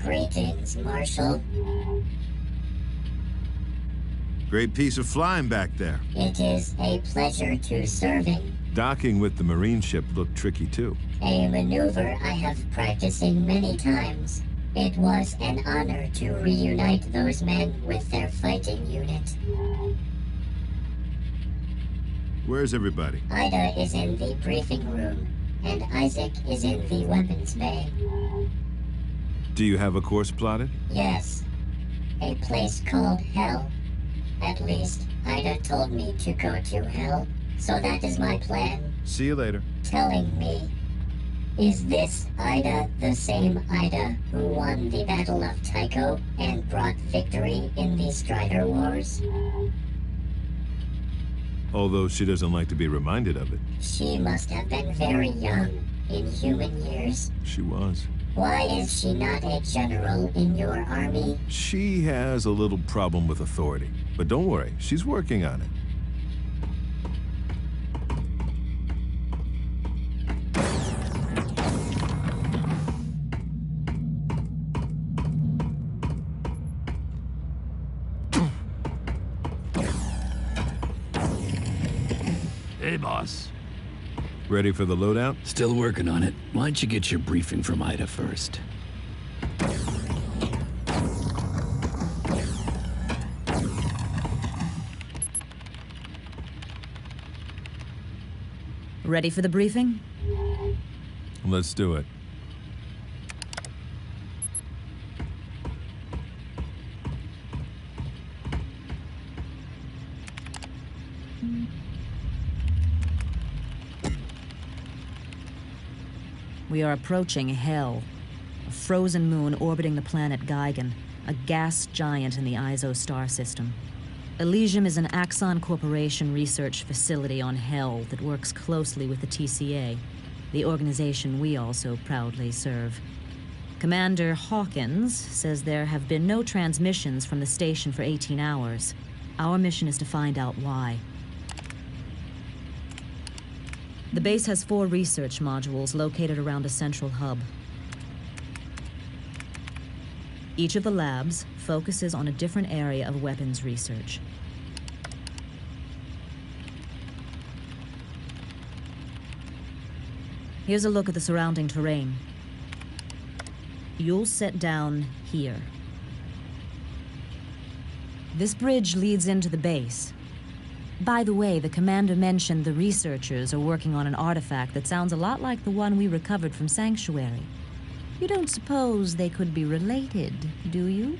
Greetings, Marshal. Great piece of flying back there. It is a pleasure to serving. Docking with the Marine ship looked tricky too. A maneuver I have practicing many times. It was an honor to reunite those men with their fighting unit. Where's everybody? Ida is in the briefing room, and Isaac is in the weapons bay. Do you have a course plotted? Yes. A place called Hell. At least, Ida told me to go to Hell, so that is my plan. See you later. Telling me. Is this Ida the same Ida who won the Battle of Tycho and brought victory in the Strider Wars? Although she doesn't like to be reminded of it. She must have been very young in human years. She was. Why is she not a general in your army? She has a little problem with authority. But don't worry, she's working on it. Hey, boss. Ready for the loadout? Still working on it. Why don't you get your briefing from Ida first? Ready for the briefing? Let's do it. We are approaching Hell, a frozen moon orbiting the planet Gigan, a gas giant in the Iso star system. Elysium is an Axon Corporation research facility on Hell that works closely with the TCA, the organization we also proudly serve. Commander Hawkins says there have been no transmissions from the station for 18 hours. Our mission is to find out why. The base has 4 research modules located around a central hub. Each of the labs focuses on a different area of weapons research. Here's a look at the surrounding terrain. You'll sit down here. This bridge leads into the base. By the way, the commander mentioned the researchers are working on an artifact that sounds a lot like the one we recovered from Sanctuary. You don't suppose they could be related, do you?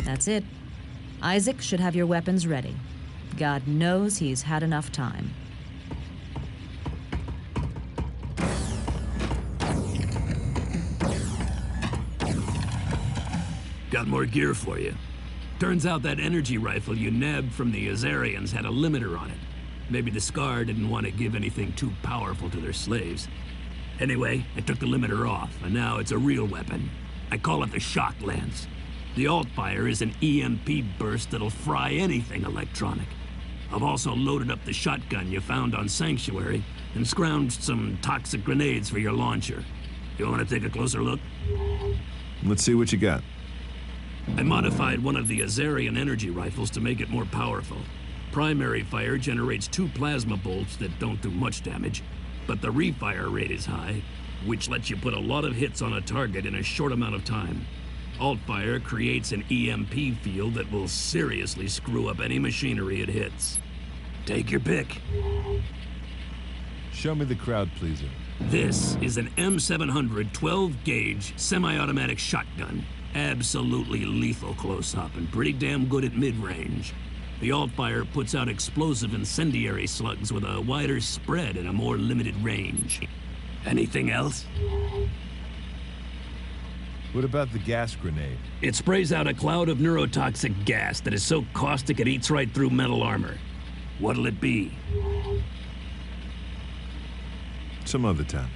That's it. Isaac should have your weapons ready. God knows he's had enough time. Got more gear for you. Turns out that energy rifle you nabbed from the Azarians had a limiter on it. Maybe the Scar didn't want to give anything too powerful to their slaves. Anyway, I took the limiter off, and now it's a real weapon. I call it the Shock Lance. The alt-fire is an EMP burst that'll fry anything electronic. I've also loaded up the shotgun you found on Sanctuary and scrounged some toxic grenades for your launcher. You want to take a closer look? Let's see what you got. I modified one of the Azarian energy rifles to make it more powerful. Primary fire generates 2 plasma bolts that don't do much damage, but the refire rate is high, which lets you put a lot of hits on a target in a short amount of time. Alt-fire creates an EMP field that will seriously screw up any machinery it hits. Take your pick. Show me the crowd pleaser. This is an M700 12-gauge semi-automatic shotgun. Absolutely lethal close-up and pretty damn good at mid-range. The alt-fire puts out explosive incendiary slugs with a wider spread and a more limited range. Anything else? What about the gas grenade? It sprays out a cloud of neurotoxic gas that is so caustic it eats right through metal armor. What'll it be? Some other time.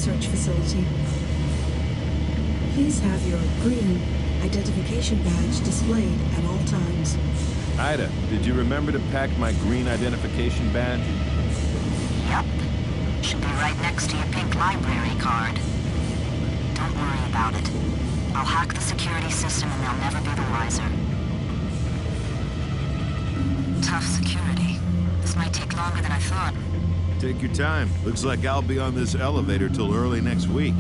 research facility. Please have your green identification badge displayed at all times. Ida, did you remember to pack my green identification badge? Yep. Should be right next to your pink library card. Don't worry about it. I'll hack the security system and they'll never be the wiser. Tough security. This might take longer than I thought. Take your time. Looks like I'll be on this elevator till early next week.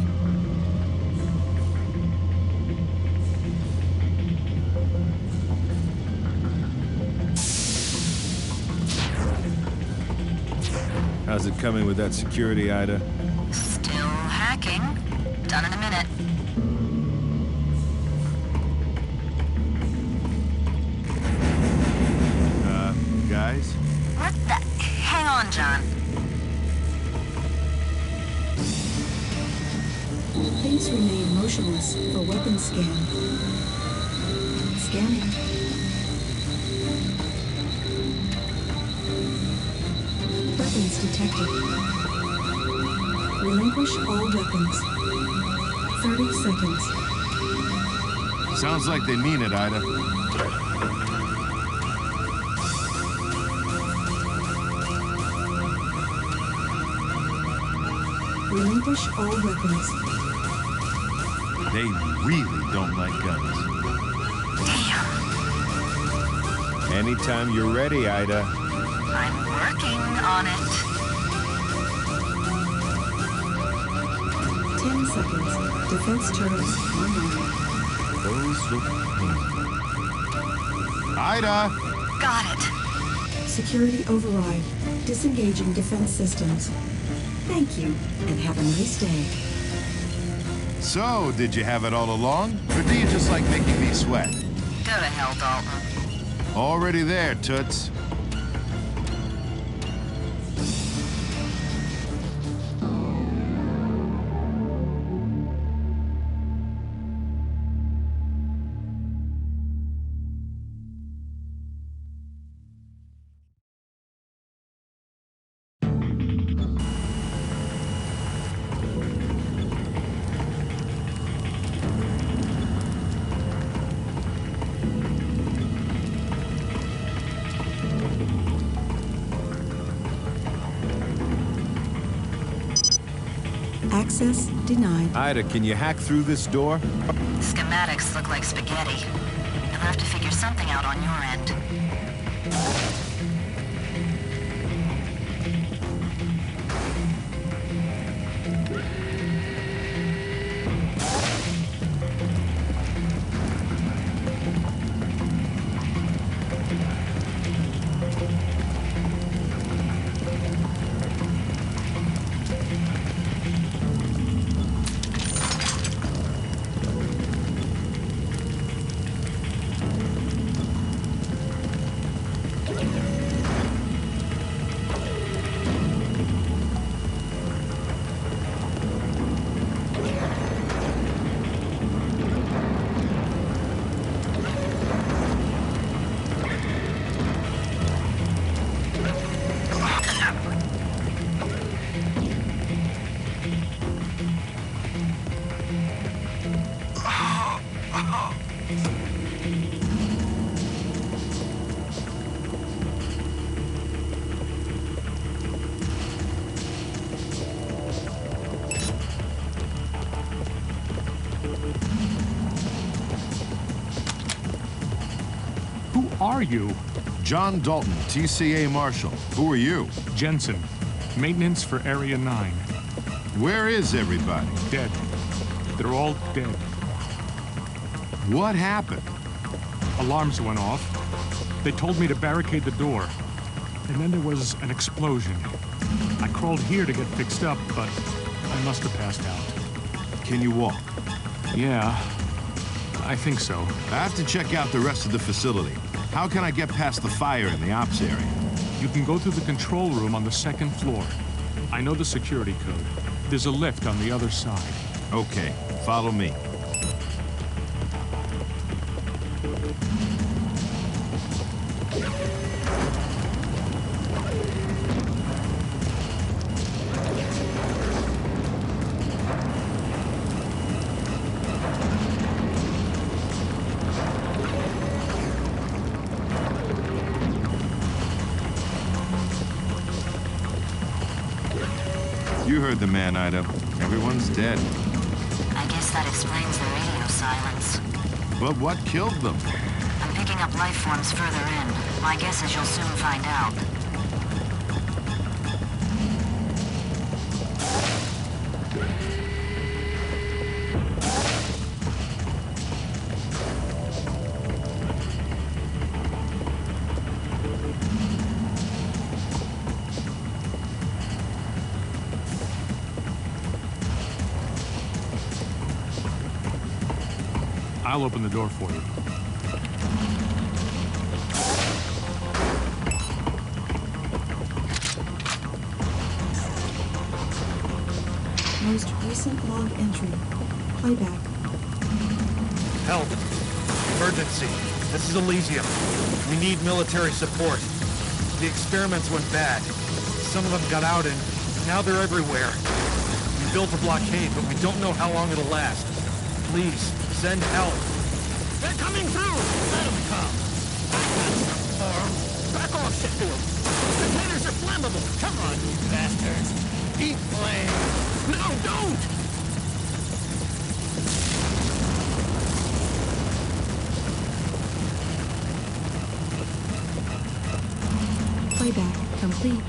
How's it coming with that security, Ida? Still hacking. Done in a minute. Guys? What the? Hang on, John. Please remain motionless for weapon scan. Scanning. Weapons detected. Relinquish all weapons. 30 seconds. Sounds like they mean it, Ida. Relinquish all weapons. They really don't like guns. Damn. Anytime you're ready, Ida. I'm working on it. 10 seconds. Defense turrets online. Those look painful. Ida! Got it. Security override. Disengaging defense systems. Thank you, and have a nice day. So, did you have it all along? Or do you just like making me sweat? Go to hell, Dalton. Already there, Toots. Access denied. Ida, can you hack through this door? Schematics look like spaghetti. You'll have to figure something out on your end. Who are you? John Dalton, TCA Marshal. Who are you? Jensen. Maintenance for Area 9. Where is everybody? Dead. They're all dead. What happened? Alarms went off. They told me to barricade the door. And then there was an explosion. I crawled here to get fixed up, but I must have passed out. Can you walk? Yeah, I think so. I have to check out the rest of the facility. How can I get past the fire in the ops area? You can go through the control room on the 2nd floor. I know the security code. There's a lift on the other side. Okay, follow me. You heard the man, Ida. Everyone's dead. I guess that explains the radio silence. But what killed them? I'm picking up life forms further in. My guess is you'll soon find out. I'll open the door for you. Most recent log entry. Playback. Help. Emergency. This is Elysium. We need military support. The experiments went bad. Some of them got out and now they're everywhere. We built a blockade, but we don't know how long it'll last. Please, send help. They're coming through! Let them come! Back off, Sheffield! The containers are flammable! Come on, you bastards! Eat flame! No, don't! Playback complete.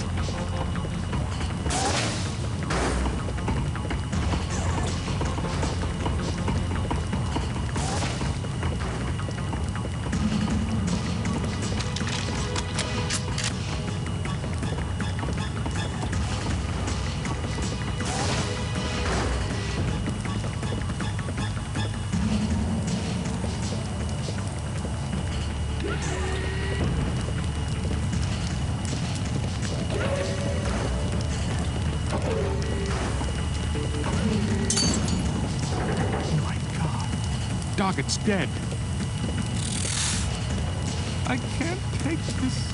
Doc, it's dead. I can't take this.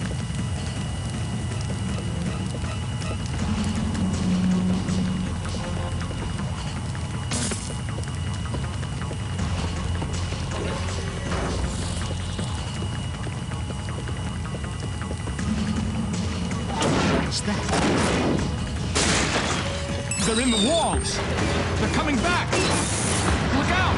What's that? They're in the walls. They're coming back. Look out!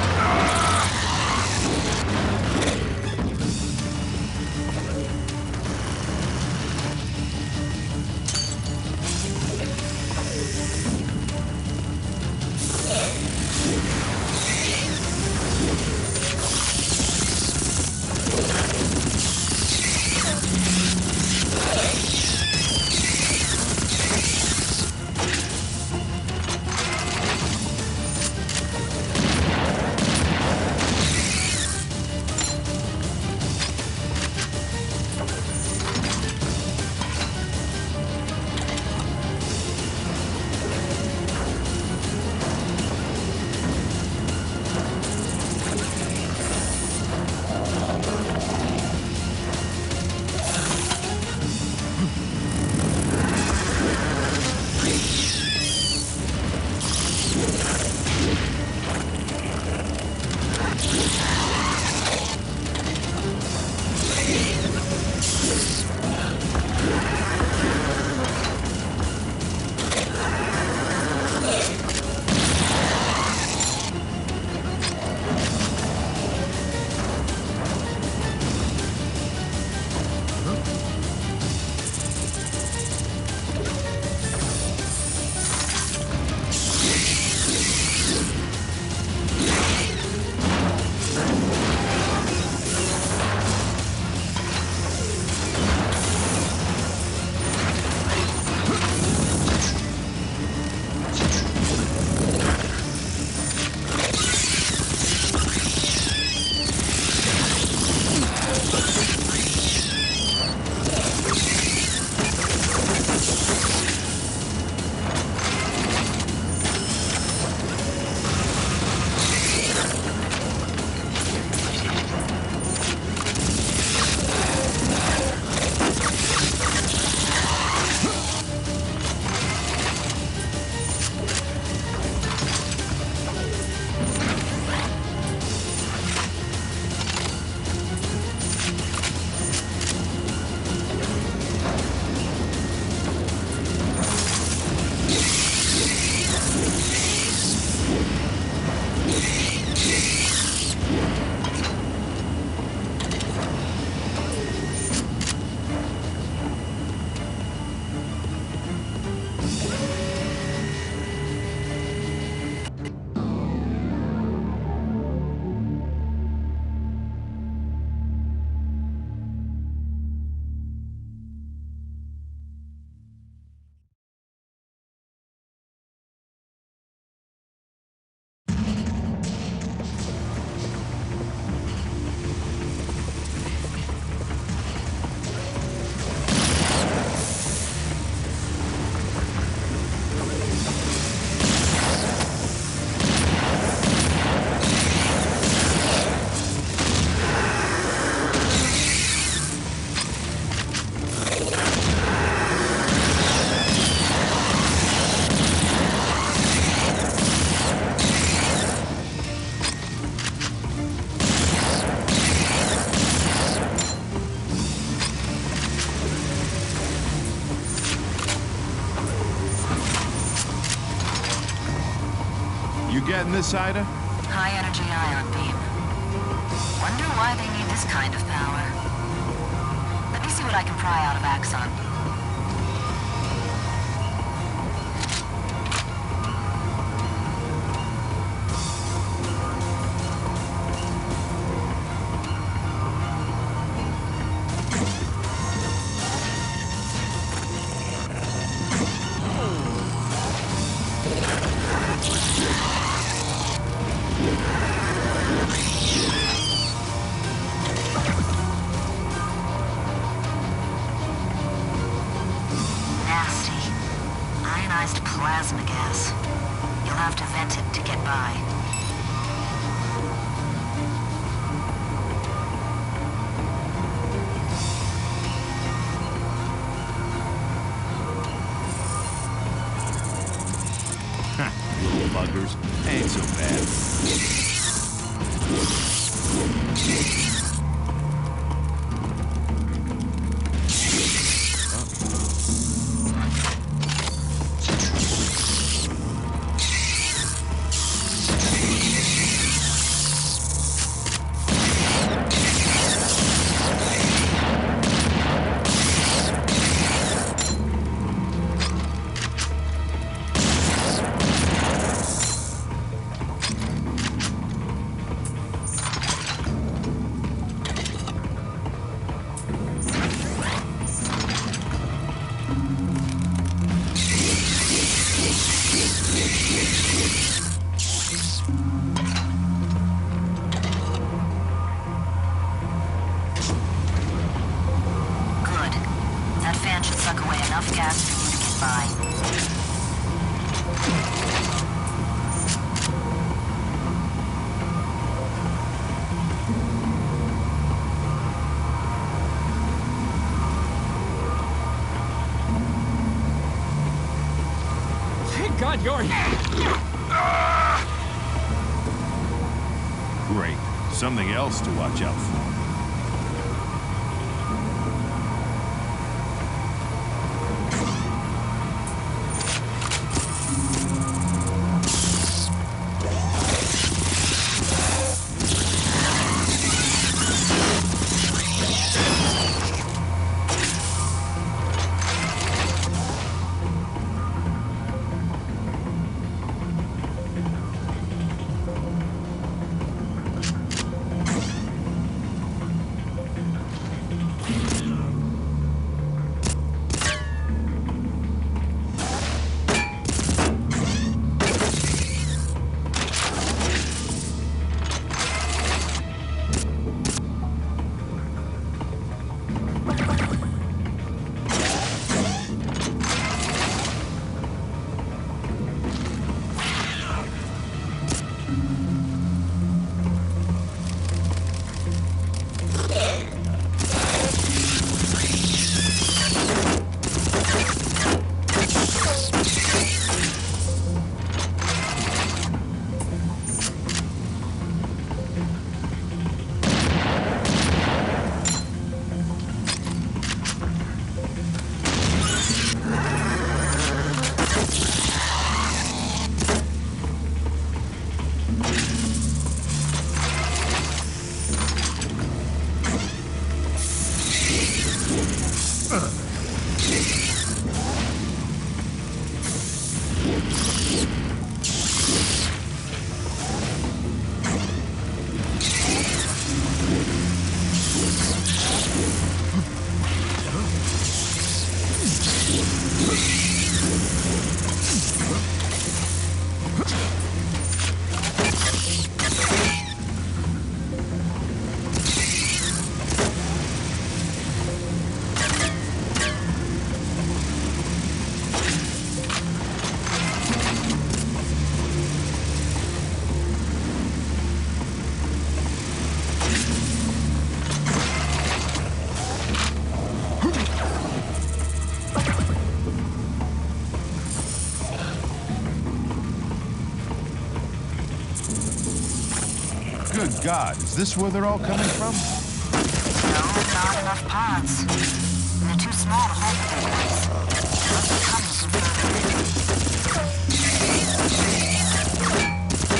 getting this, Ida? High energy ion beam. Wonder why they need this kind of power. Let me see what I can pry out of Axon. Plasma gas. You'll have to vent it to get by. Little buggers. Ain't so bad. Enough gas for you to get by. Thank God you're here. Great. Something else to watch out for. Good God, is this where they're all coming from? No, not enough pods. They're too small to hold the big ones. Must be coming from further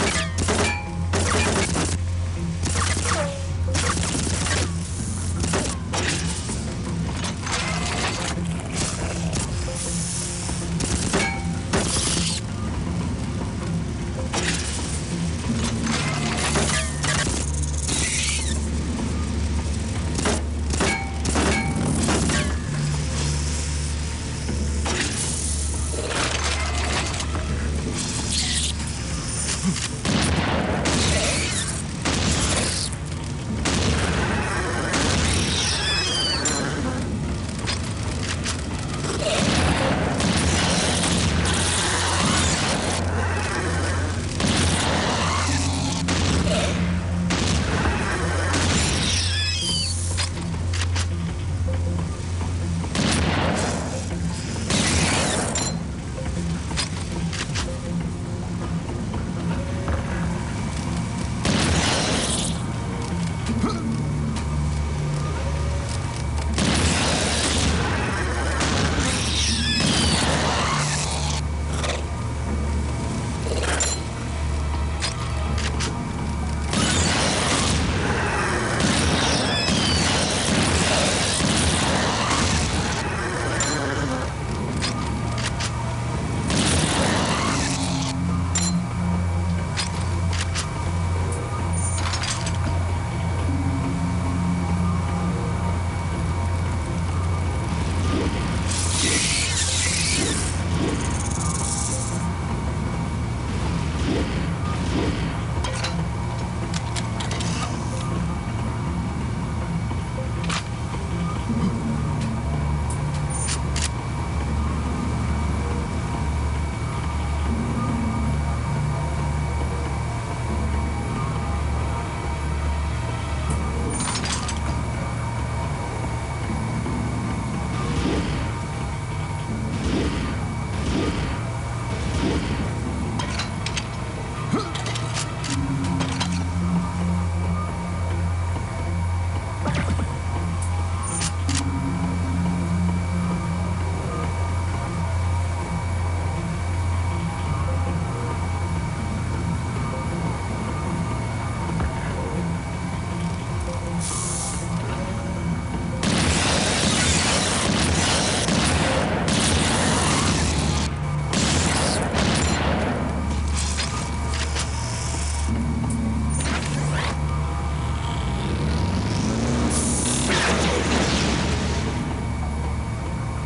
in.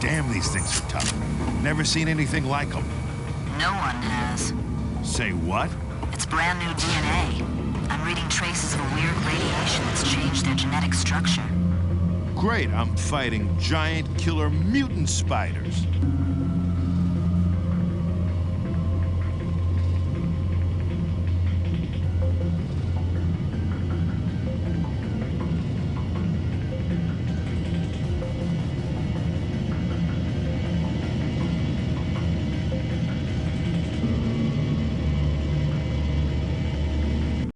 Damn, these things are tough. Never seen anything like them. No one has. Say what? It's brand new DNA. I'm reading traces of a weird radiation that's changed their genetic structure. Great, I'm fighting giant killer mutant spiders.